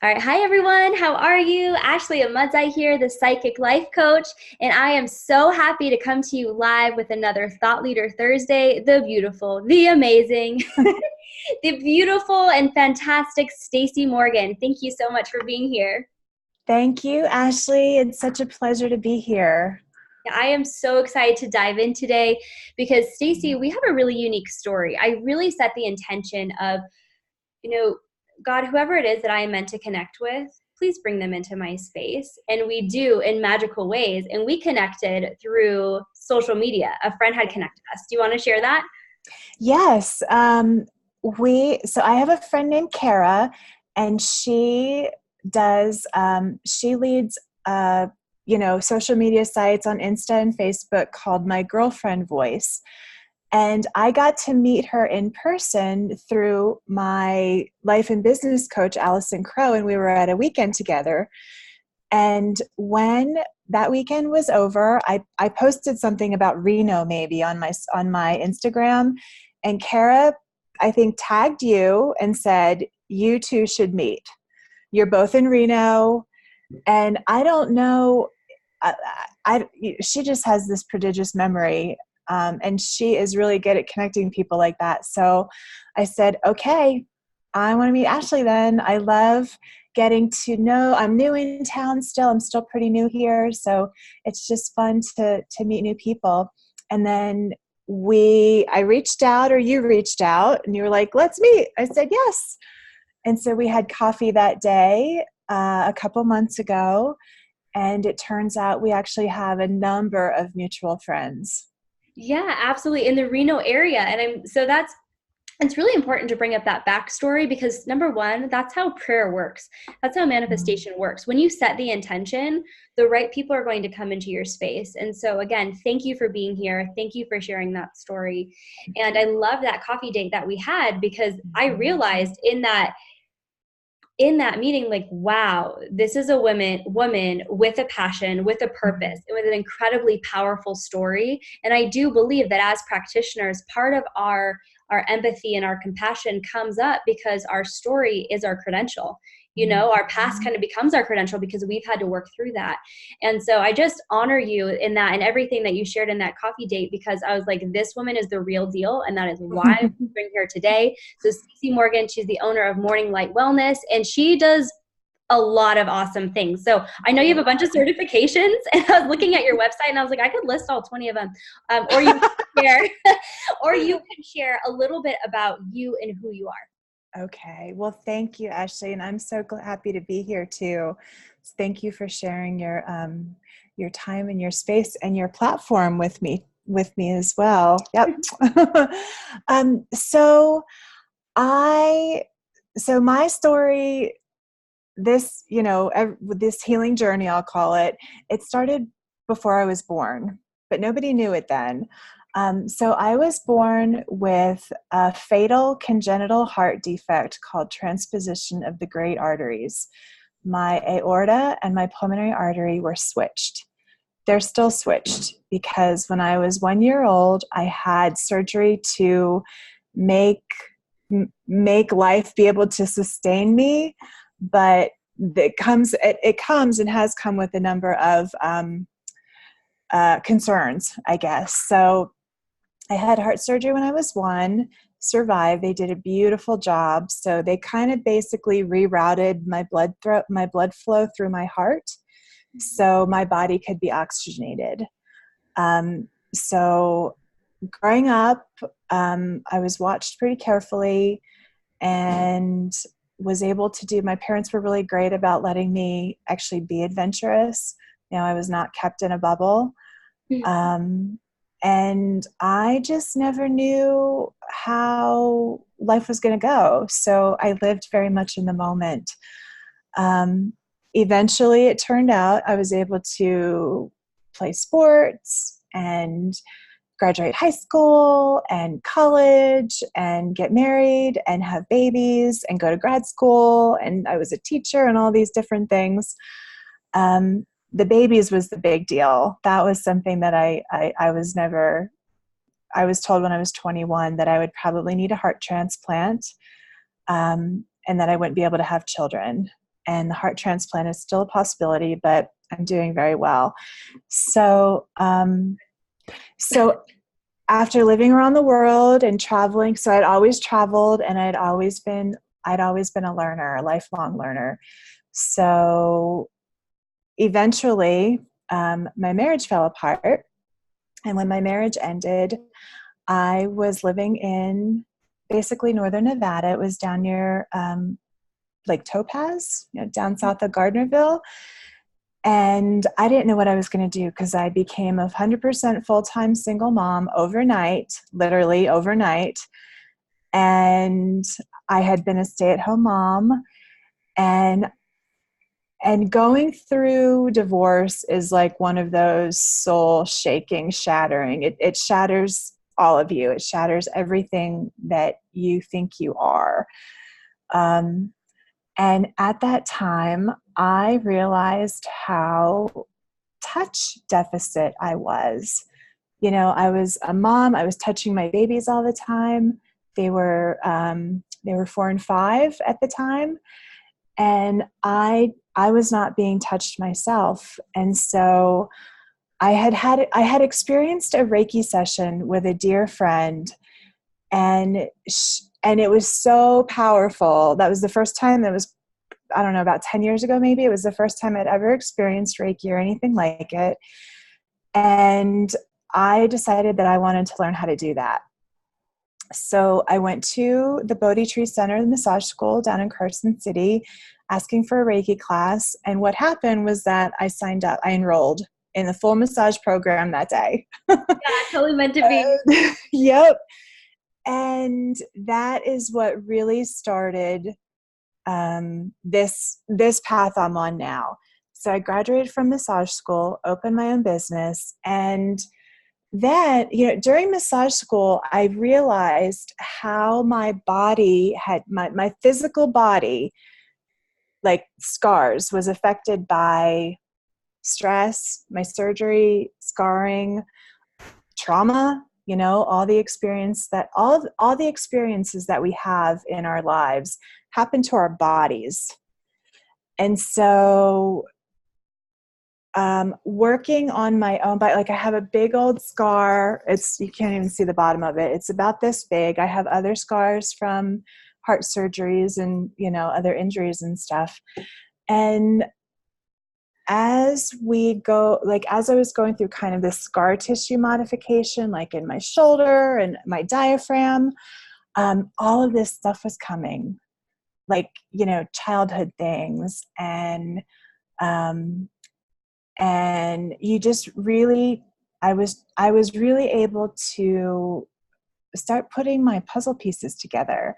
All right. Hi, everyone. How are you? Ashley Amudzai here, the Psychic Life Coach, and I am so happy to come to you live with another Thought Leader Thursday. The beautiful, the amazing, the beautiful and fantastic Stacy Morgen. Thank you so much for being here. Thank you, Ashley. It's such a pleasure to be here. I am so excited to dive in today because, Stacy, we have a really unique story. I really set the intention of, you know, God, whoever it is that I am meant to connect with, please bring them into my space. And we do in magical ways. And we connected through social media. A friend had connected us. Do you want to share that? Yes, so I have a friend named Kara, and she leads, social media sites on Insta and Facebook called My Girlfriend Voice. And I got to meet her in person through my life and business coach, Allison Crow, and we were at a weekend together. And when that weekend was over, I posted something about Reno maybe on my Instagram, and Kara, I think, tagged you and said, you two should meet. You're both in Reno. And I don't know, I, she just has this prodigious memory. And she is really good at connecting people like that. So I said, okay, I want to meet Ashley then. I love getting to know, I'm new in town still. I'm still pretty new here. So it's just fun to meet new people. And then I reached out, or you reached out, and you were like, let's meet. I said, yes. And so we had coffee that day, a couple months ago. And it turns out we actually have a number of mutual friends. Yeah, absolutely. In the Reno area. And it's really important to bring up that backstory because number one, that's how prayer works. That's how manifestation works. When you set the intention, the right people are going to come into your space. And so again, thank you for being here. Thank you for sharing that story. And I love that coffee date that we had because I realized in that meeting, like, wow, this is a woman with a passion, with a purpose, and with an incredibly powerful story. And I do believe that as practitioners, part of our empathy and our compassion comes up because our story is our credential. Our past kind of becomes our credential because we've had to work through that. And so I just honor you in that and everything that you shared in that coffee date, because I was like, this woman is the real deal. And that is why I'm bringing her today. So Stacy Morgen, she's the owner of Morning Light Wellness, and she does a lot of awesome things. So I know you have a bunch of certifications, and I was looking at your website and I was like, I could list all 20 of them. Or you can share, or you can share a little bit about you and who you are. Okay. Well, thank you, Ashley, and I'm so happy to be here too. Thank you for sharing your time and your space and your platform with me as well. Yep. um, so I so my story, this healing journey, I'll call it. It started before I was born, but nobody knew it then. So I was born with a fatal congenital heart defect called transposition of the great arteries. My aorta and my pulmonary artery were switched. They're still switched because when I was 1 year old, I had surgery to make make life be able to sustain me, but it comes and has come with a number of concerns, I guess. So I had heart surgery when I was one, survived. They did a beautiful job. So they kind of basically rerouted my blood flow through my heart so my body could be oxygenated. So growing up, I was watched pretty carefully and was able to my parents were really great about letting me actually be adventurous. I was not kept in a bubble. Um, and I just never knew how life was going to go. So I lived very much in the moment. Eventually, it turned out I was able to play sports and graduate high school and college and get married and have babies and go to grad school. And I was a teacher and all these different things. The babies was the big deal. That was something that I was told when I was 21 that I would probably need a heart transplant, and that I wouldn't be able to have children. and the heart transplant is still a possibility, but I'm doing very well. So, so after living around the world and traveling, so I'd always traveled, and I'd always been a learner, a lifelong learner. So eventually, my marriage fell apart. And when my marriage ended, I was living in basically northern Nevada. It was down near Lake Topaz, down south of Gardnerville. And I didn't know what I was going to do, because I became a 100% full-time single mom overnight, literally overnight. And I had been a stay-at-home mom, and going through divorce is like one of those soul shaking, shattering. It shatters all of you. It shatters everything that you think you are. And at that time, I realized how touch deficit I was. I was a mom. I was touching my babies all the time. They were 4 and 5 at the time, and I was not being touched myself. And so I had experienced a Reiki session with a dear friend, and it was so powerful. That was the first time. That was, I don't know, about 10 years ago, maybe. It was the first time I'd ever experienced Reiki or anything like it. And I decided that I wanted to learn how to do that. So I went to the Bodhi Tree Center, the massage school down in Carson City, asking for a Reiki class. And what happened was that I enrolled in the full massage program that day. Yeah, totally meant to be. Yep. And that is what really started this path I'm on now. So I graduated from massage school, opened my own business, and then, during massage school, I realized how my body had, my physical body, like scars, was affected by stress, my surgery, scarring, trauma, all the experiences that we have in our lives happen to our bodies. And so working on my own body, like I have a big old scar. You can't even see the bottom of it. It's about this big. I have other scars from heart surgeries and, other injuries and stuff. And as I was going through kind of this scar tissue modification, like in my shoulder and my diaphragm, all of this stuff was coming, like, childhood things. And you just really, I was really able to start putting my puzzle pieces together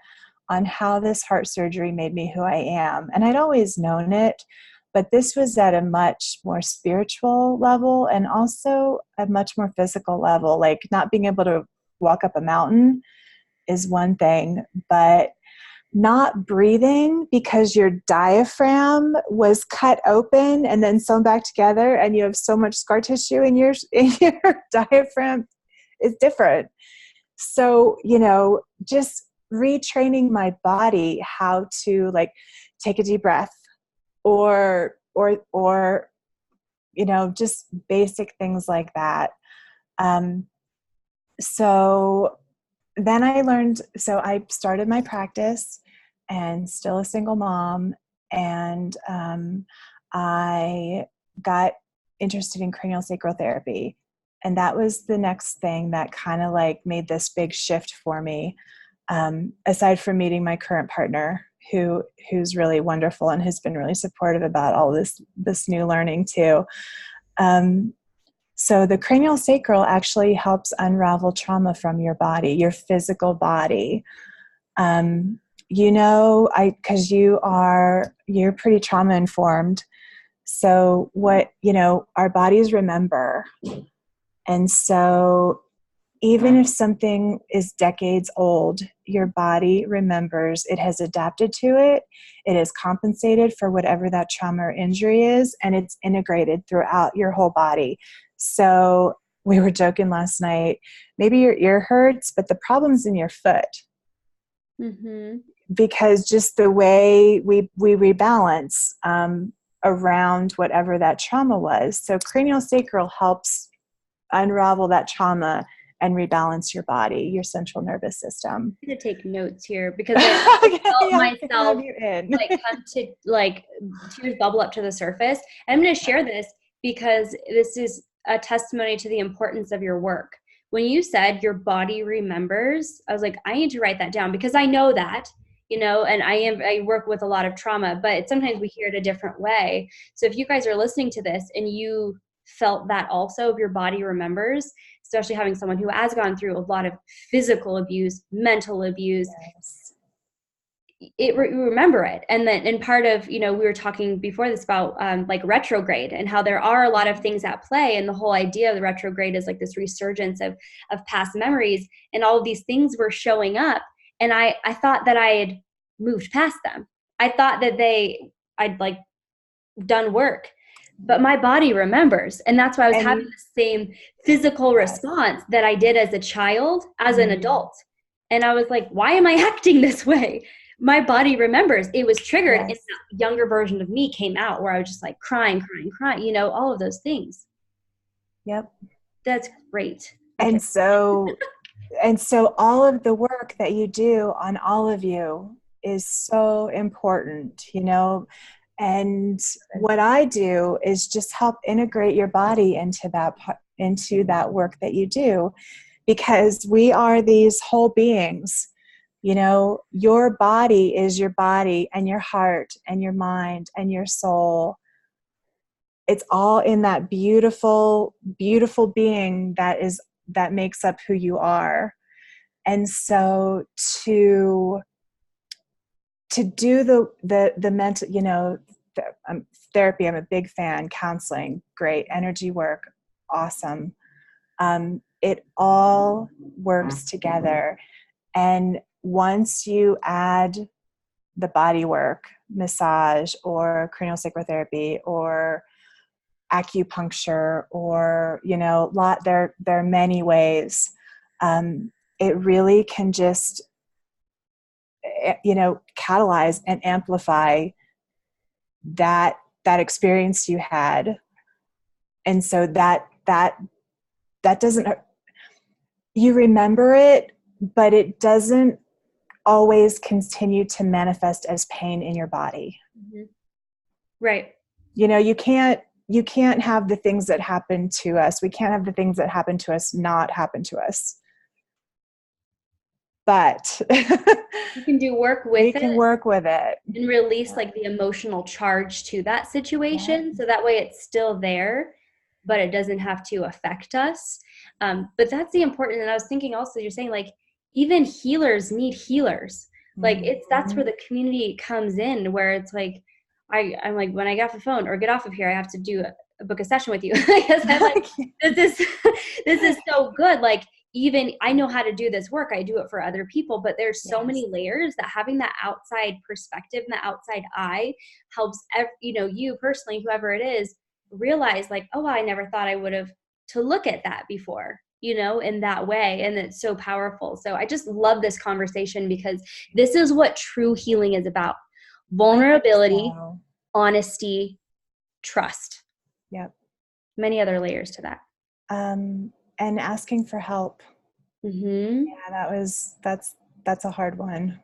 on how this heart surgery made me who I am. And I'd always known it, but this was at a much more spiritual level and also a much more physical level. Like, not being able to walk up a mountain is one thing, but not breathing because your diaphragm was cut open and then sewn back together, and you have so much scar tissue in your diaphragm is different. So, just retraining my body how to, like, take a deep breath, or just basic things like that. So then I started my practice, and still a single mom. And I got interested in craniosacral therapy. And that was the next thing that kind of like made this big shift for me. Aside from meeting my current partner, who's really wonderful and has been really supportive about all this new learning too. So the craniosacral actually helps unravel trauma from your body, your physical body. Because you're pretty trauma informed. So our bodies remember. And so even if something is decades old, your body remembers. It has adapted to it. It has compensated for whatever that trauma or injury is, and it's integrated throughout your whole body. So we were joking last night, maybe your ear hurts, but the problem's in your foot. Mm-hmm. because just the way we rebalance around whatever that trauma was. So craniosacral helps unravel that trauma and rebalance your body, your central nervous system. I'm gonna take notes here because I felt myself come to tears bubble up to the surface. And I'm gonna share this because this is a testimony to the importance of your work. When you said your body remembers, I was like, I need to write that down because I know that, and I work with a lot of trauma, but sometimes we hear it a different way. So if you guys are listening to this and you felt that also, if your body remembers, especially having someone who has gone through a lot of physical abuse, mental abuse, yes, remember it. And then, and part of, we were talking before this about like retrograde and how there are a lot of things at play. And the whole idea of the retrograde is like this resurgence of past memories, and all of these things were showing up. And I thought that I had moved past them. I thought that I'd like done work, but my body remembers. And that's why I was having the same physical response that I did as a child, as an adult. And I was like, why am I acting this way? My body remembers. It was triggered. Yes. And that younger version of me came out where I was just like crying, all of those things. Yep. That's great. Okay. And so all of the work that you do on all of you is so important, and what I do is just help integrate your body into that work that you do, because we are these whole beings. Your body is your body, and your heart and your mind and your soul. It's all in that beautiful, beautiful being that makes up who you are. And so to do the mental, therapy, I'm a big fan. Counseling, great. Energy work, awesome. It all works together. And once you add the body work, massage or craniosacral therapy or acupuncture or, there are many ways. It really can just, catalyze and amplify that experience you had. And so that doesn't, you remember it, but it doesn't always continue to manifest as pain in your body. Mm-hmm. Right. You can't have the things that happen to us. We can't have the things that happen to us not happen to us. But you can do work with it. We can work with it and release like the emotional charge to that situation. Yeah. So that way it's still there, but it doesn't have to affect us. But that's the important. And I was thinking also, you're saying like, even healers need healers. Like that's where the community comes in, where it's like, I'm like, when I get off the phone or get off of here, I have to book a session with you. Because I'm like, this is so good. Like, even I know how to do this work. I do it for other people, but there's so many layers that having that outside perspective and the outside eye helps, you personally, whoever it is, realize like, oh, I never thought I would have to look at that before, in that way. And it's so powerful. So I just love this conversation because this is what true healing is about. Vulnerability, honesty, trust. Yep. Many other layers to that. And asking for help. Mm-hmm. Yeah, that's a hard one.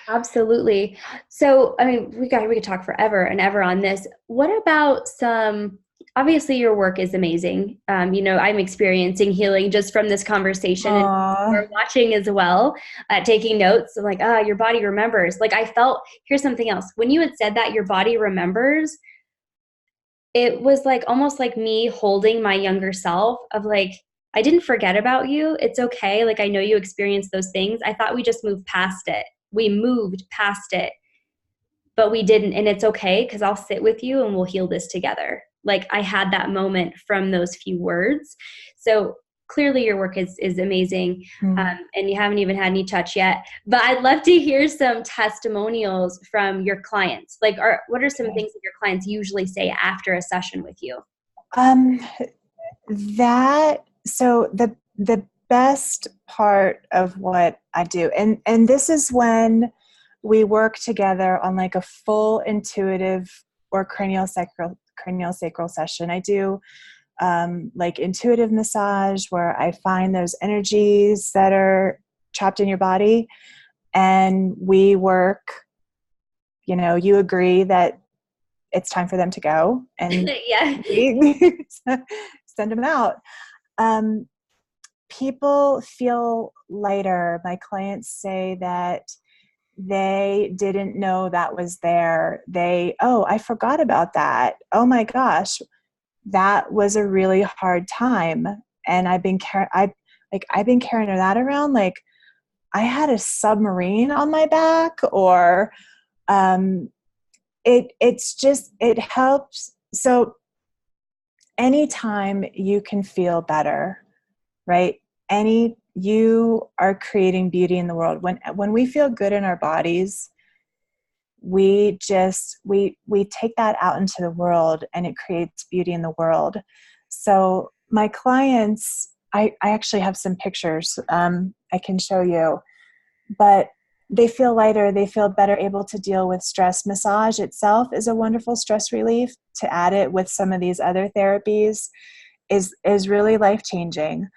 Absolutely. So, I mean, we could talk forever and ever on this. What about obviously your work is amazing. I'm experiencing healing just from this conversation. Aww. And we're watching as well, taking notes. I'm like, your body remembers. Like I felt, here's something else. When you had said that your body remembers, it was like almost like me holding my younger self of like, I didn't forget about you. It's okay. Like, I know you experienced those things. I thought we just moved past it. We moved past it, but we didn't. And it's okay because I'll sit with you and we'll heal this together. Like I had that moment from those few words. So clearly your work is amazing. And you haven't even had any touch yet, but I'd love to hear some testimonials from your clients. Like, what are some things that your clients usually say after a session with you? So the best part of what I do. And this is when we work together on like a full intuitive or craniosacral session. I do like intuitive massage where I find those energies that are trapped in your body, and we work, you agree that it's time for them to go, and Yeah. we send them out. People feel lighter. My clients say that they didn't know that was there. I forgot about that. Oh my gosh, that was a really hard time. And I've been carrying that around. Like I had a submarine on my back, or it helps. So anytime you can feel better, right? You are creating beauty in the world. When we feel good in our bodies, we take that out into the world, and it creates beauty in the world. So my clients, I actually have some pictures I can show you, but they feel lighter, they feel better able to deal with stress. Massage itself is a wonderful stress relief. To add it with some of these other therapies is really life-changing.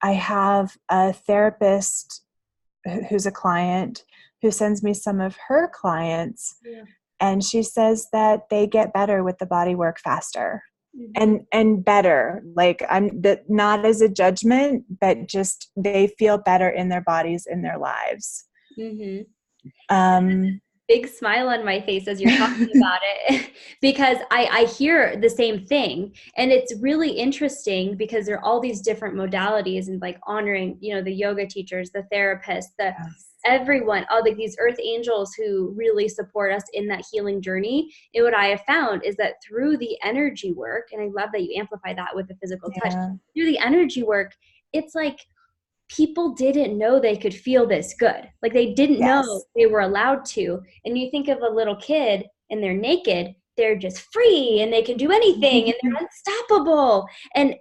I have a therapist who's a client who sends me some of her clients, yeah, and she says that they get better with the body work faster. Mm-hmm. and better. Like not as a judgment, but just they feel better in their bodies, in their lives. Mm-hmm. Big smile on my face as you're talking about it, because I hear the same thing. And it's really interesting because there are all these different modalities, and like honoring, the yoga teachers, the therapists, everyone, all these earth angels who really support us in that healing journey. And what I have found is that through the energy work, and I love that you amplify that with the physical touch, through the energy work, it's like people didn't know they could feel this good. Like they didn't know they were allowed to. And you think of a little kid and they're naked, they're just free and they can do anything and they're unstoppable. And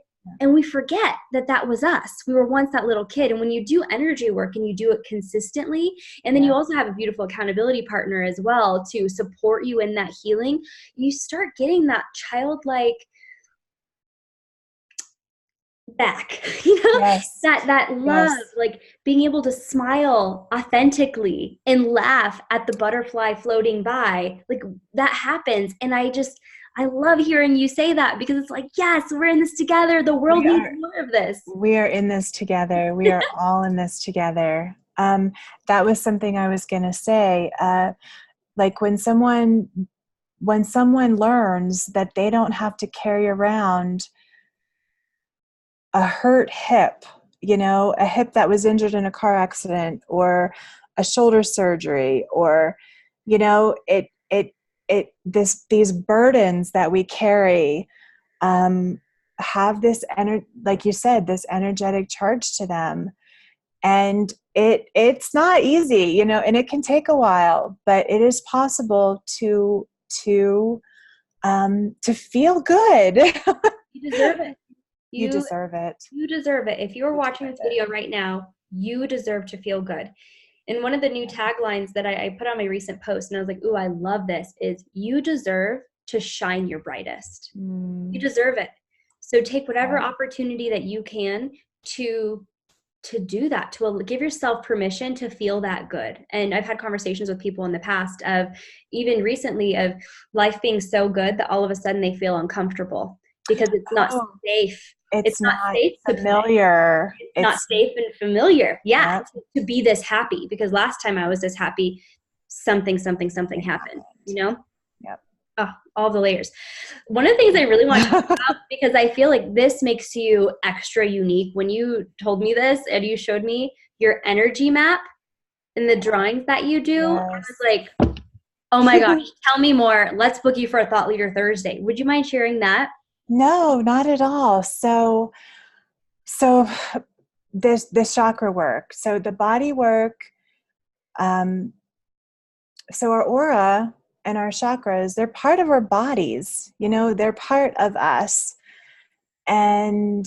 we forget that was us. We were once that little kid. And when you do energy work and you do it consistently, and then you also have a beautiful accountability partner as well to support you in that healing, you start getting that childlike back, that love, like being able to smile authentically and laugh at the butterfly floating by, like that happens. And I love hearing you say that, because it's like, yes, we're in this together. The world needs more of this. We are in this together. We are all in this together. That was something I was going to say. Like when someone learns that they don't have to carry around a hurt hip, a hip that was injured in a car accident, or a shoulder surgery, or, these burdens that we carry, have this like you said, this energetic charge to them. And it's not easy, and it can take a while, but it is possible to feel good. You deserve it. You deserve it. You deserve it. If you're watching this video right now, you deserve to feel good. And one of the new taglines that I put on my recent post, and I was like, ooh, I love this, is you deserve to shine your brightest. You deserve it. So take whatever opportunity that you can to do that, to give yourself permission to feel that good. And I've had conversations with people in the past, of even recently, of life being so good that all of a sudden they feel uncomfortable because it's not safe. It's not safe, familiar. It's not safe and familiar. Yeah. To be this happy, because last time I was this happy, something happened, Yep. Oh, all the layers. One of the things I really want to talk about, because I feel like this makes you extra unique. When you told me this and you showed me your energy map and the drawings that you do, I was like, oh my gosh, tell me more. Let's book you for a Thought Leader Thursday. Would you mind sharing that? No, not at all. So this chakra work, so the body work, so our aura and our chakras, they're part of our bodies, they're part of us. And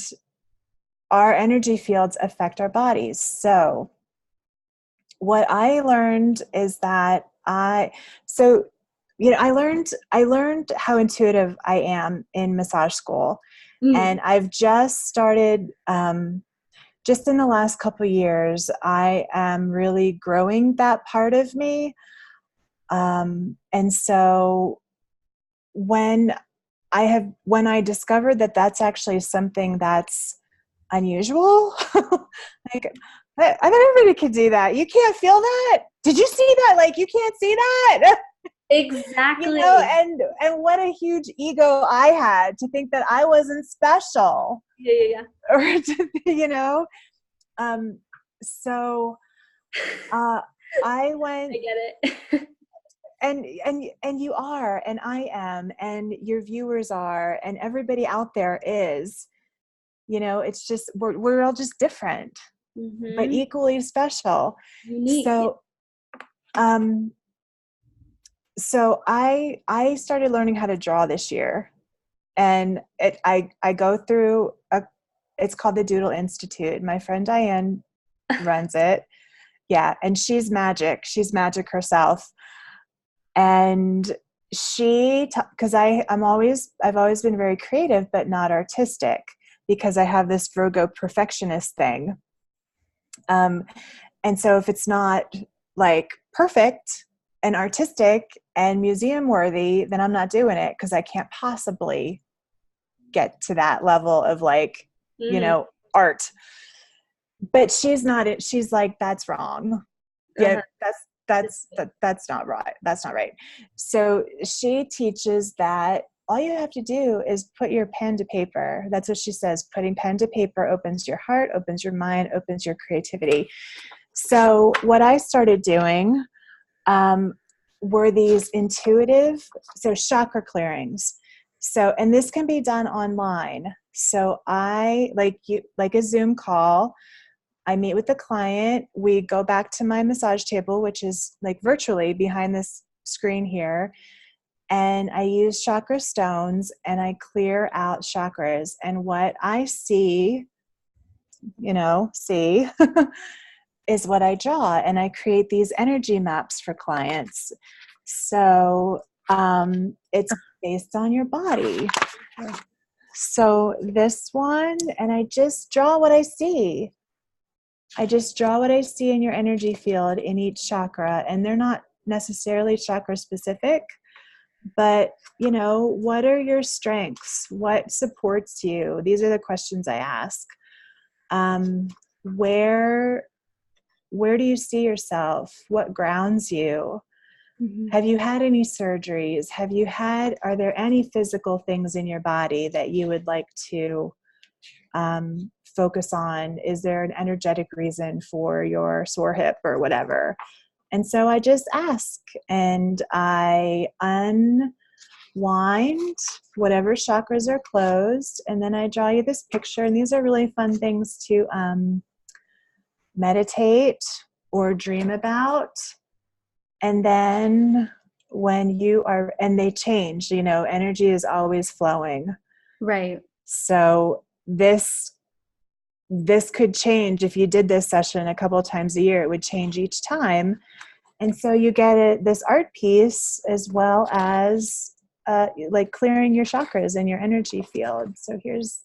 our energy fields affect our bodies. So what I learned is that I learned how intuitive I am in massage school, Mm. and I've just started, just in the last couple of years, I am really growing that part of me. And so when when I discovered that that's actually something that's unusual, like, I bet everybody could do that. You can't feel that. Did you see that? Like, you can't see that. Exactly. And what a huge ego I had to think that I wasn't special, Yeah, yeah, or to, um, so, yeah. I I went, get it. and you are, and I am, and your viewers are, and everybody out there is, it's just, we're all just different, but Mm-hmm. equally special. Unique. So, um, I started learning how to draw this year, and I go through it's called the Doodle Institute. My friend Diane runs it. Yeah, and she's magic. She's magic herself. And because I've always been very creative but not artistic, because I have this Virgo perfectionist thing. And so if it's not like perfect and artistic and museum worthy, then I'm not doing it, because I can't possibly get to that level of, like, Mm-hmm. art. But she's not it. She's like, that's wrong. Yeah, Uh-huh. that's not right. That's not right. So she teaches that all you have to do is put your pen to paper. That's what she says. Putting pen to paper opens your heart, opens your mind, opens your creativity. So what I started doing, were these intuitive, so chakra clearings. So, and this can be done online. So like a Zoom call, I meet with the client. We go back to my massage table, which is like virtually behind this screen here. And I use chakra stones and I clear out chakras. And what I see, see is what I draw. And I create these energy maps for clients. So it's based on your body. So this one, and I just draw what I see. I just draw what I see in your energy field in each chakra, and they're not necessarily chakra specific, but what are your strengths? What supports you? These are the questions I ask. Um, where where do you see yourself? What grounds you? Mm-hmm. Have you had any surgeries? Are there any physical things in your body that you would like to focus on? Is there an energetic reason for your sore hip or whatever? And so I just ask, and I unwind whatever chakras are closed, and then I draw you this picture. And these are really fun things to meditate or dream about. And then and they change, energy is always flowing. Right. So this could change. If you did this session a couple of times a year, it would change each time. And so you get this art piece, as well as like clearing your chakras and your energy field. So here's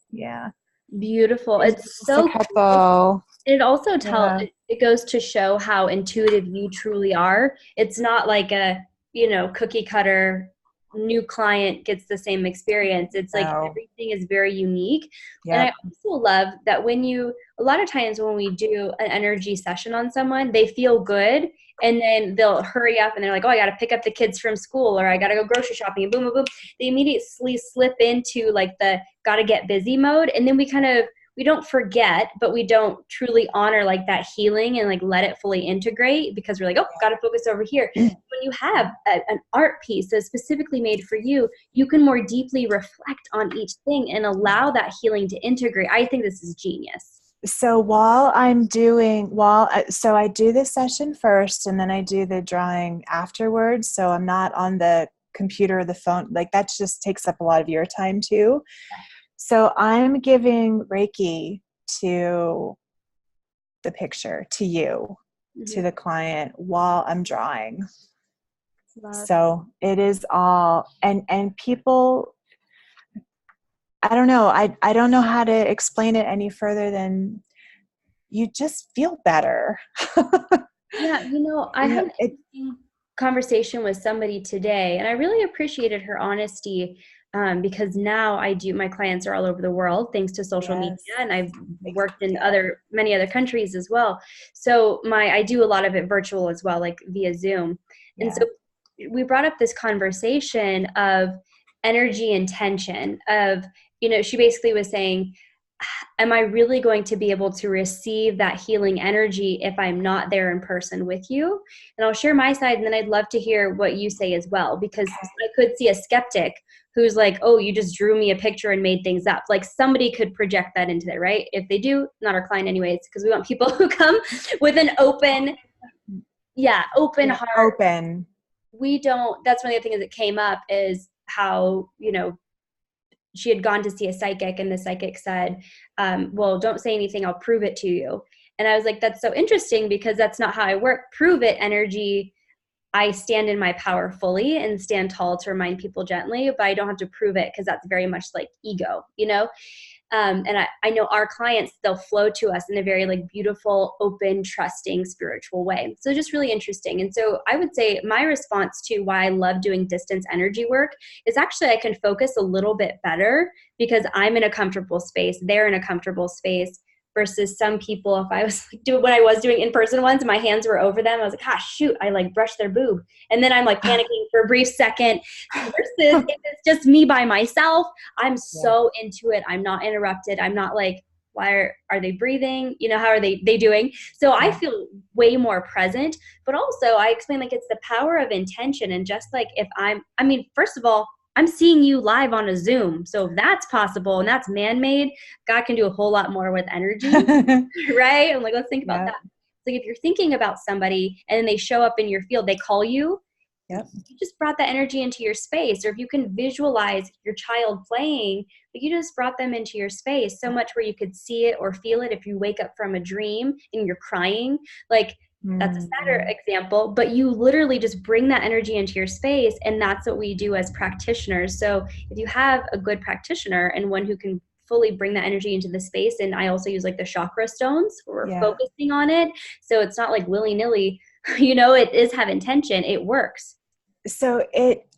Beautiful. It's just a so cool. couple. It also Yeah. it goes to show how intuitive you truly are. It's not like a, cookie cutter new client gets the same experience. It's like No. everything is very unique. And I Yep. also love that a lot of times when we do an energy session on someone, they feel good and then they'll hurry up and they're like, oh, I got to pick up the kids from school, or I got to go grocery shopping, and boom, boom, boom. They immediately slip into like the got to get busy mode. And then we don't forget, but we don't truly honor like that healing and like let it fully integrate, because we're like, oh, got to focus over here. When you have an art piece that's specifically made for you, you can more deeply reflect on each thing and allow that healing to integrate. I think this is genius. So so I do this session first, and then I do the drawing afterwards. So I'm not on the computer or the phone. Like, that just takes up a lot of your time too. So I'm giving Reiki to the picture, to you, to the client while I'm drawing. Love. So it is all, and people, I don't know. I don't know how to explain it any further than you just feel better. Yeah, I had an interesting conversation with somebody today, and I really appreciated her honesty, because now my clients are all over the world thanks to social media, and I've worked in many other countries as well. So I do a lot of it virtual as well, like via Zoom. And so we brought up this conversation of energy and tension of, she basically was saying, am I really going to be able to receive that healing energy if I'm not there in person with you? And I'll share my side, and then I'd love to hear what you say as well, because I could see a skeptic who's like, oh, you just drew me a picture and made things up. Like somebody could project that into there, right? If they do, not our client anyways, because we want people who come with an open heart. Open. That's one of the things that came up is how, she had gone to see a psychic, and the psychic said, well, don't say anything, I'll prove it to you. And I was like, that's so interesting, because that's not how I work. Prove it energy, I stand in my power fully and stand tall to remind people gently, but I don't have to prove it, because that's very much like ego, and I know our clients, they'll flow to us in a very like beautiful, open, trusting, spiritual way. So just really interesting. And so I would say my response to why I love doing distance energy work is actually I can focus a little bit better because I'm in a comfortable space, they're in a comfortable space, versus some people, if I was doing what I was doing in person once, my hands were over them, I was like, shoot, I like brushed their boob. And then I'm like panicking for a brief second, versus if it's just me by myself, I'm so into it. I'm not interrupted. I'm not like, why are they breathing? How are they doing? So I feel way more present, but also I explain like it's the power of intention. And just like first of all, I'm seeing you live on a Zoom. So if that's possible and that's man-made, God can do a whole lot more with energy, right? I'm like, let's think about that. Like if you're thinking about somebody and then they show up in your field, they call you, you just brought that energy into your space. Or if you can visualize your child playing, but you just brought them into your space so much where you could see it or feel it. If you wake up from a dream and you're crying, like that's a sadder example, but you literally just bring that energy into your space. And that's what we do as practitioners. So if you have a good practitioner and one who can fully bring that energy into the space, and I also use like the chakra stones where we're focusing on it. So it's not like willy-nilly, it is have intention. It works. So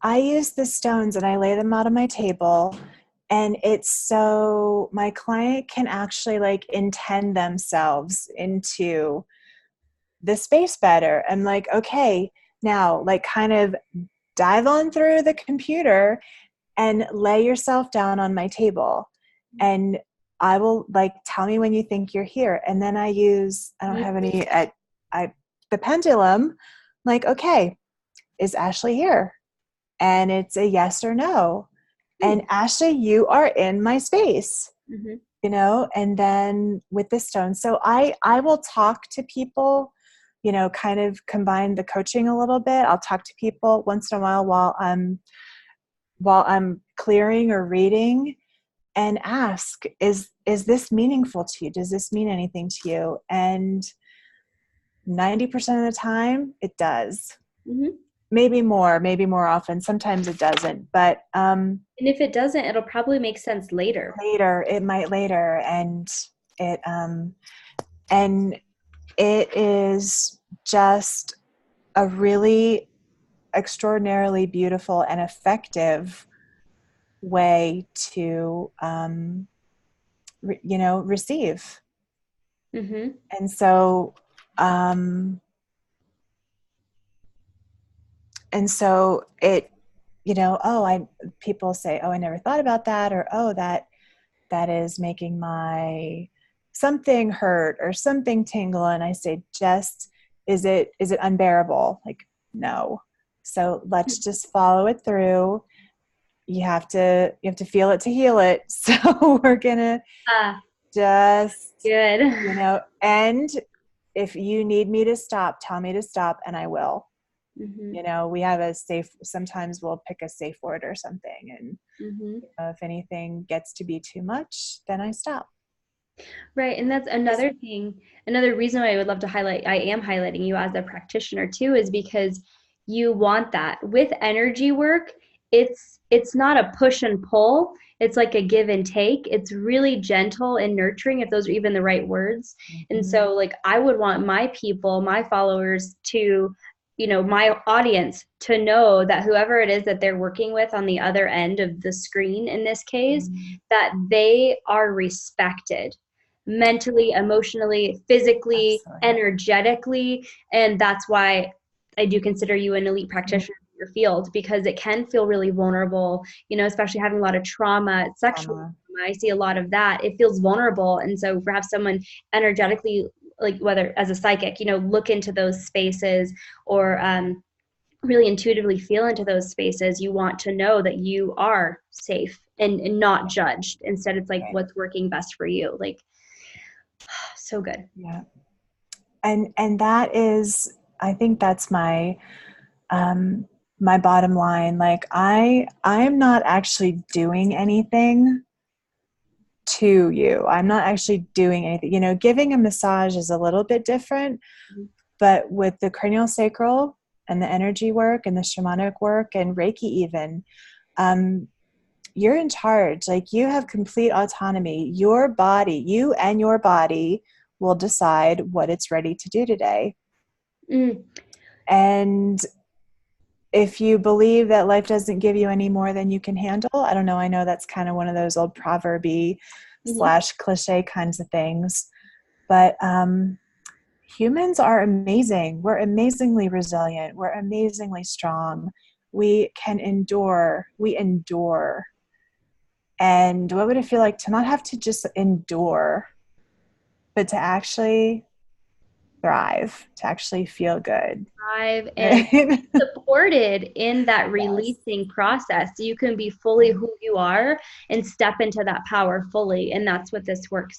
I use the stones and I lay them out on my table, and it's so my client can actually like intend themselves into the space better. I'm like, okay, now like kind of dive on through the computer and lay yourself down on my table, and I will like, tell me when you think you're here. And then I don't have any, the pendulum, like, okay, is Ashley here? And it's a yes or no. And Ashley, you are in my space, and then with the stone. So I will talk to people, kind of combine the coaching a little bit. I'll talk to people once in a while while I'm clearing or reading, and ask, is this meaningful to you? Does this mean anything to you? And 90% of the time it does. Maybe more often. Sometimes it doesn't, but and if it doesn't, it'll probably make sense later. It might later, and it is just a really extraordinarily beautiful and effective way to receive. And so it, people say, oh, I never thought about that, or oh, that is making my something hurt or something tingle. And I say, is it unbearable? Like, no. So let's just follow it through. You have to feel it to heal it. So we're gonna just good. And if you need me to stop, tell me to stop, and I will. We have sometimes we'll pick a safe word or something, and if anything gets to be too much, then I stop. Right. And that's another thing, another reason why I would love to highlight, I am highlighting you as a practitioner too, is because you want that. With energy work, it's not a push and pull. It's like a give and take. It's really gentle and nurturing, if those are even the right words. And Mm-hmm. so like I would want my people, my followers to, my audience to know that whoever it is that they're working with on the other end of the screen in this case, Mm-hmm. that they are respected mentally, emotionally, physically, Absolutely. energetically. And that's why I do consider you an elite Mm-hmm. practitioner in your field, because it can feel really vulnerable, especially having a lot of trauma, sexual Trauma. trauma. I see a lot of that. It feels vulnerable. And so for have someone energetically, like whether as a psychic, look into those spaces or really intuitively feel into those spaces, you want to know that you are safe and not judged. Instead, it's like Right. what's working best for you. Like, so good. Yeah. And that is, I think that's um my bottom line. Like I'm not actually doing anything to you. I'm not actually doing anything. Giving a massage is a little bit different, but with the craniosacral and the energy work and the shamanic work and Reiki even, um, you're in charge. Like, you have complete autonomy. You and your body will decide what it's ready to do today. Mm, And if you believe that life doesn't give you any more than you can handle, I don't know. I know that's kind of one of those old proverby mhm. / cliche kinds of things. But humans are amazing. We're amazingly resilient. We're amazingly strong. We can endure. We endure. And what would it feel like to not have to just endure, but to actually thrive, to actually feel good? Thrive and Right? supported in that Yes. releasing process so you can be fully Yeah. who you are and step into that power fully. And that's what this work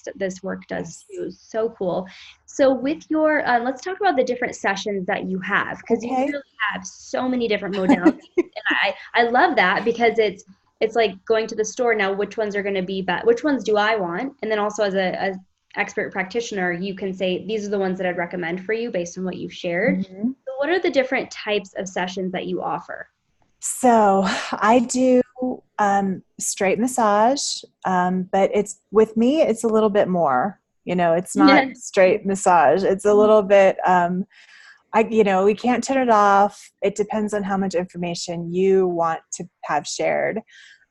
does Yes. too. So cool. So with your let's talk about the different sessions that you have, because you Okay. really have so many different modalities. And I love that, because it's like going to the store now, which ones are going to be best, which ones do I want, and then also as a expert practitioner, you can say these are the ones that I'd recommend for you based on what you've shared. Mhm. So what are the different types of sessions that you offer? So I do straight massage, but it's with me, it's a little bit more. It's not straight massage. It's a little bit. We can't turn it off. It depends on how much information you want to have shared.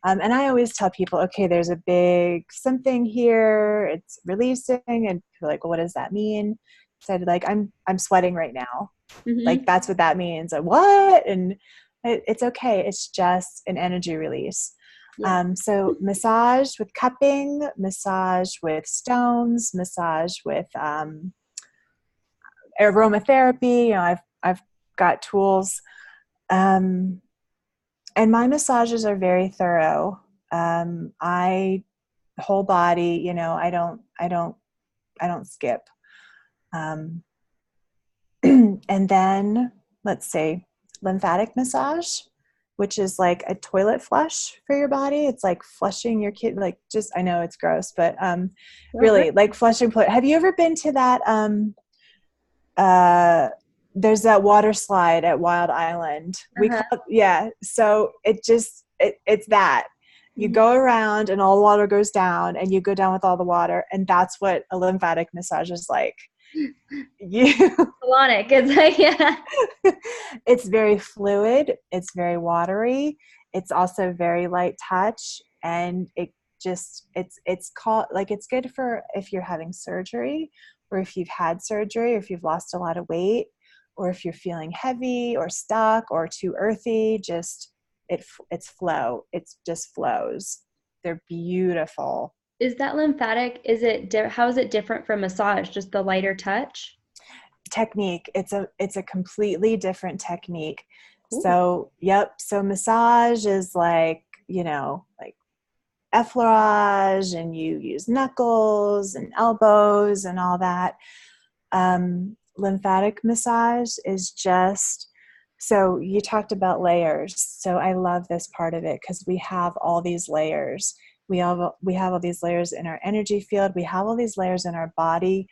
And I always tell people, okay, there's a big something here. It's releasing, and people are like, well, what does that mean? So I'd like, I'm sweating right now. Like, Mm-hmm. that's what that means. Like, what? And it's okay. It's just an energy release. Yeah. So massage with cupping, massage with stones, massage with aromatherapy. I've got tools, and my massages are very thorough. I whole body. I don't skip. Um, and then let's see, lymphatic massage, which is like a toilet flush for your body. It's like flushing your kid, like, just, I know it's gross, but Well, really like flushing. Have you ever been to that? Uh, there's that water slide at Wild Island. We uh-huh. call it, yeah. So it's that. You Mm-hmm. go around and all the water goes down, and you go down with all the water, and that's what a lymphatic massage is like. You Colonic. It's like, yeah. It's very fluid, it's very watery, it's also very light touch, and it's called, like, it's good for if you're having surgery, or if you've had surgery, or if you've lost a lot of weight, or if you're feeling heavy or stuck or too earthy. It's flow. It just flows. They're beautiful. Is that lymphatic? How is it different from massage? Just the lighter touch? Technique. It's a completely different technique. Cool. So yep, so massage is like, like effleurage, and you use knuckles and elbows and all that. Lymphatic massage is just, so you talked about layers, so I love this part of it, because we have all these layers, We have all these layers in our energy field. We have all these layers in our body.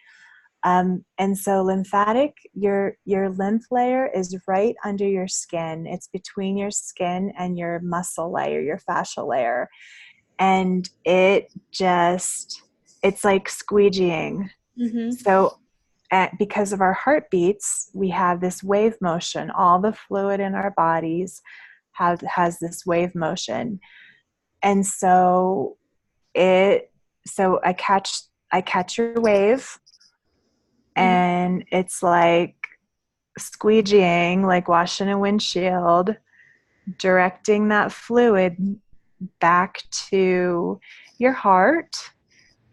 And so lymphatic, your lymph layer is right under your skin. It's between your skin and your muscle layer, your fascial layer. And it's like squeegeeing. Mm-hmm. So because of our heartbeats, we have this wave motion. All the fluid in our bodies has this wave motion. And so I catch your wave, Mm-hmm. and it's like squeegeeing, like washing a windshield, directing that fluid back to your heart,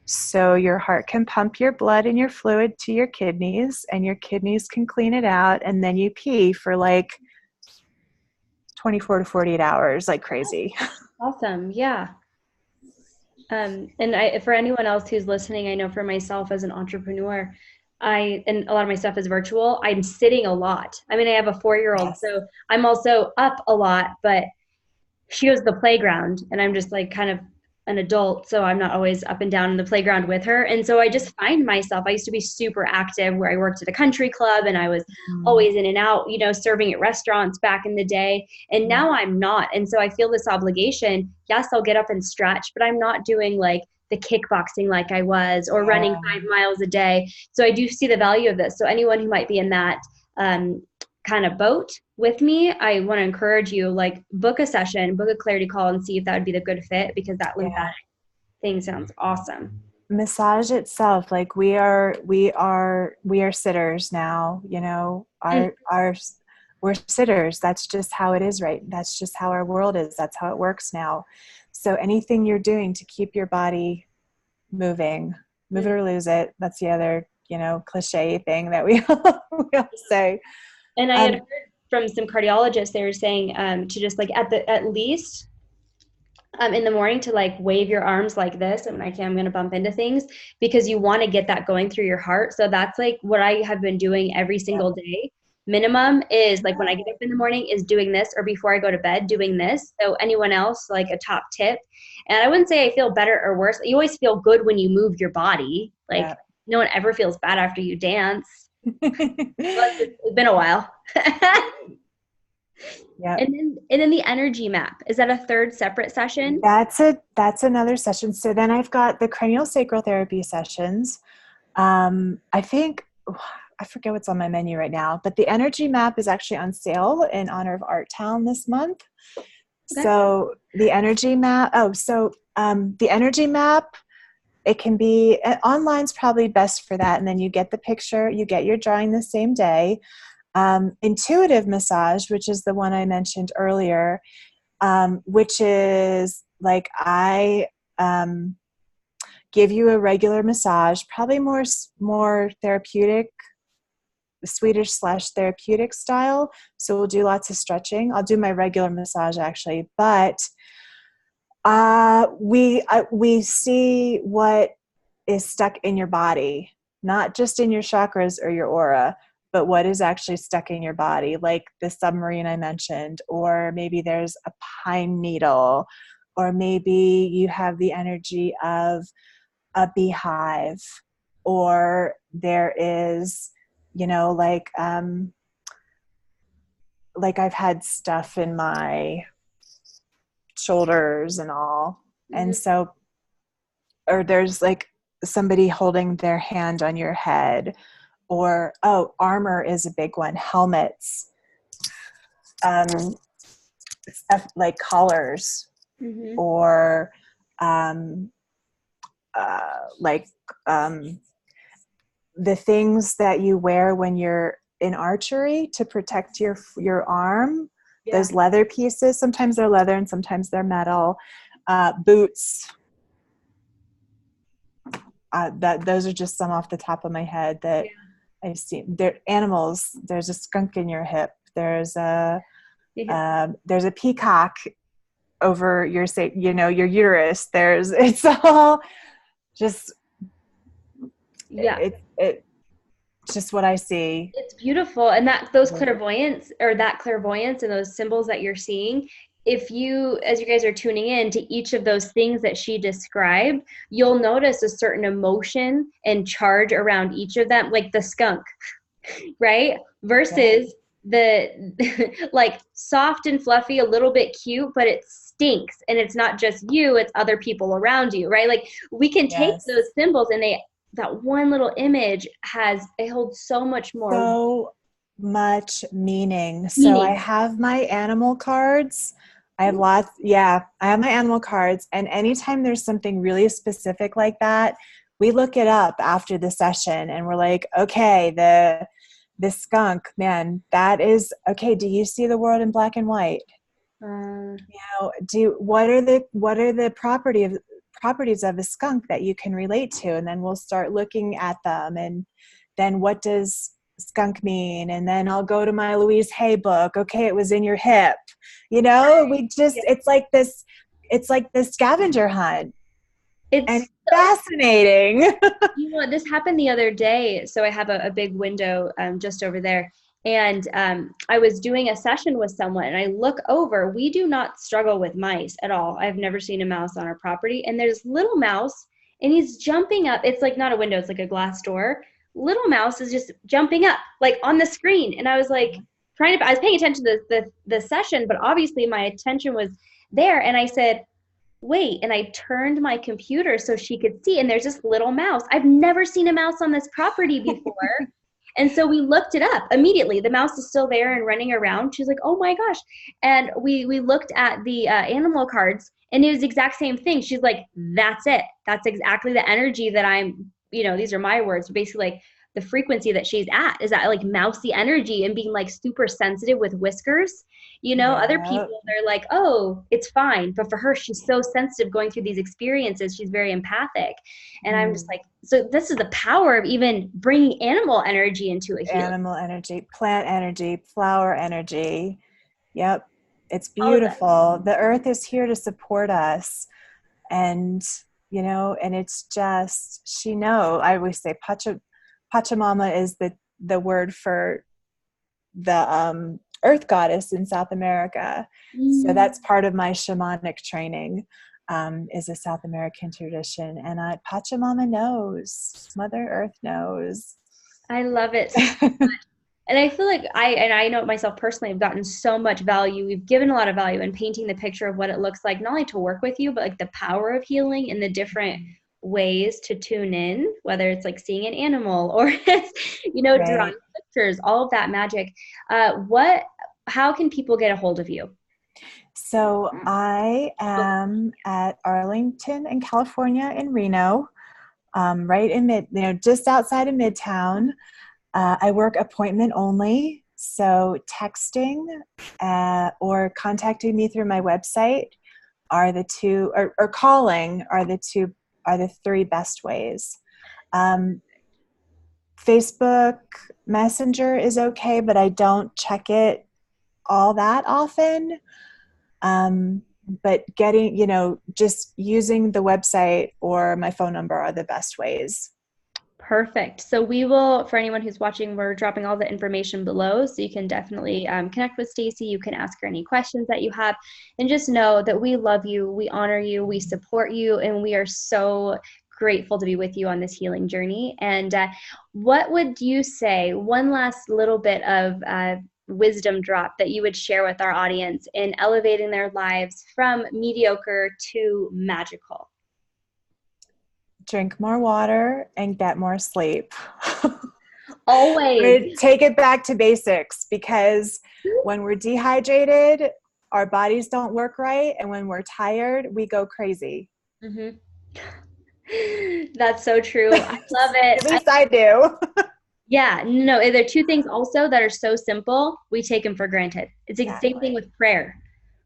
so your heart can pump your blood and your fluid to your kidneys, and your kidneys can clean it out, and then you pee for like 24 to 48 hours like crazy. Awesome. Yeah. And for anyone else who's listening, I know for myself as an entrepreneur, and a lot of my stuff is virtual. I'm sitting a lot. I mean, I have a 4-year-old, Yes. so I'm also up a lot, but she goes to the playground and I'm just like kind of an adult, so I'm not always up and down in the playground with her. And so I just find myself, I used to be super active where I worked at a country club and I was Mm, always in and out, serving at restaurants back in the day. And yeah. now I'm not. And so I feel this obligation. Yes, I'll get up and stretch, but I'm not doing like the kickboxing like I was, or running Yeah. 5 miles a day. So I do see the value of this. So anyone who might be in that kind of boat with me, I want to encourage you, like, book a session, book a clarity call, and see if that would be the good fit, because that Yeah. lymphatic thing sounds awesome. Massage itself, like we are sitters now, Mm. our we're sitters. That's just how it is, right? That's just how our world is. That's how it works now. So anything you're doing to keep your body moving, move it or lose it. That's the other, cliche thing that we all say. And I had Um, heard from some cardiologists, they were saying to just like at least in the morning to like wave your arms like this. And I'm going to bump into things, because you want to get that going through your heart. So that's like what I have been doing every yeah. single day. Minimum is like when I get up in the morning is doing this, or before I go to bed doing this. So anyone else, like a top tip. And I wouldn't say I feel better or worse. You always feel good when you move your body. Like Yeah. no one ever feels bad after you dance. Unless it's been a while. Yeah. And then the energy map. Is that a third separate session? That's another session. So then I've got the craniosacral therapy sessions. I think I forget what's on my menu right now, but the energy map is actually on sale in honor of Art Town this month. Okay. So the energy map. The energy map. It can be online's probably best for that, and then you get the picture. You get your drawing the same day. Intuitive massage, which is the one I mentioned earlier, which is like I give you a regular massage, probably more therapeutic, Swedish/therapeutic style. So we'll do lots of stretching. I'll do my regular massage actually, but we see what is stuck in your body, not just in your chakras or your aura, but what is actually stuck in your body, like the submarine I mentioned, or maybe there's a pine needle, or maybe you have the energy of a beehive, or there is, like I've had stuff in my shoulders and all. Mm-hmm. And so, or there's like somebody holding their hand on your head, or, armor is a big one, helmets, stuff like collars, Mm-hmm. or um, like the things that you wear when you're in archery to protect your arm, Yeah. those leather pieces. Sometimes they're leather and sometimes they're metal. Boots. Those are just some off the top of my head that I've seen. There animals. There's a skunk in your hip. Yeah. There's a peacock over your uterus. It's all just Yeah. it's just what I see. It's beautiful. And that clairvoyance and those symbols that you're seeing if you, as you guys are tuning in to each of those things that she described, you'll notice a certain emotion and charge around each of them, like the skunk, right? Versus the like soft and fluffy, a little bit cute, but it stinks. And it's not just you, it's other people around you, right? Like we can take those Yes. symbols and that one little image it holds so much more So much meaning. So I meaning. have my animal cards. I have lots. Yeah, I have my animal cards. And anytime there's something really specific like that, we look it up after the session and we're like, okay, the skunk, man, that is okay. Do you see the world in black and white? You know, what are the properties of a skunk that you can relate to? And then we'll start looking at them. And then what does skunk mean? And then I'll go to my Louise Hay book. Okay, it was in your hip. You know, it's like this scavenger hunt. And It's it's fascinating. this happened the other day. So I have a big window just over there. And I was doing a session with someone and I look over. We do not struggle with mice at all. I've never seen a mouse on our property. And there's little mouse and he's jumping up. It's like not a window, it's like a glass door. Little mouse is just jumping up like on the screen. And I was like I was paying attention to the session, but obviously my attention was there. And I said, wait, and I turned my computer so she could see, and there's this little mouse. I've never seen a mouse on this property before. And so we looked it up immediately. The mouse is still there and running around. She's like, oh my gosh. And we looked at the animal cards and it was the exact same thing. She's like, that's it. That's exactly the energy that these are my words, basically like the frequency that she's at is that like mousy energy and being like super sensitive with whiskers. Other Yeah. people, they're like, oh, it's fine. But for her, she's so sensitive going through these experiences. She's very empathic. And I'm just like, so this is the power of even bringing animal energy into a healing. Animal energy, plant energy, flower energy. Yep. It's All of that. beautiful. The earth is here to support us. And, and it's just, I always say Pachamama is the word for the earth goddess in South America. So that's part of my shamanic training, is a South American tradition. And Pachamama knows, Mother Earth knows. I love it so much. And I feel like I know it myself personally, I've gotten so much value. We've given a lot of value in painting the picture of what it looks like, not only to work with you, but like the power of healing and the different ways to tune in, whether it's like seeing an animal or, Right. drawing pictures, all of that magic. How can people get a hold of you? So I am at Arlington in California in Reno, right in just outside of Midtown. I work appointment only, so texting or contacting me through my website are the two, or calling are the three best ways. Facebook Messenger is okay, but I don't check it all that often. But just using the website or my phone number are the best ways. Perfect. So we will, for anyone who's watching, we're dropping all the information below. So you can definitely connect with Stacy. You can ask her any questions that you have. And just know that we love you, we honor you, we support you, and we are so grateful to be with you on this healing journey. And what would you say, one last little bit of wisdom drop that you would share with our audience in elevating their lives from mediocre to magical? Drink more water and get more sleep. Always. Take it back to basics, because when we're dehydrated, our bodies don't work right. And when we're tired, we go crazy. Mm-hmm. That's so true. I love it. At least I do. Yeah, no, there are two things also that are so simple, we take them for granted. It's the same thing with prayer,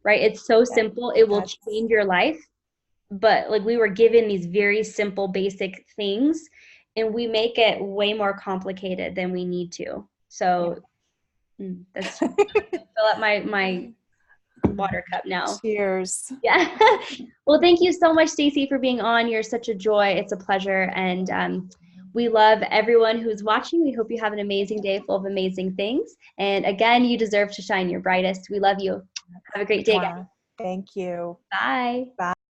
right? It's so simple, it will change your life. But like we were given these very simple, basic things, and we make it way more complicated than we need to. So that's fill up my water cup now. Cheers. Yeah. Well, thank you so much, Stacy, for being on. You're such a joy. It's a pleasure. And we love everyone who's watching. We hope you have an amazing day full of amazing things. And again, you deserve to shine your brightest. We love you. Have a great day, guys. Thank you. Bye. Bye.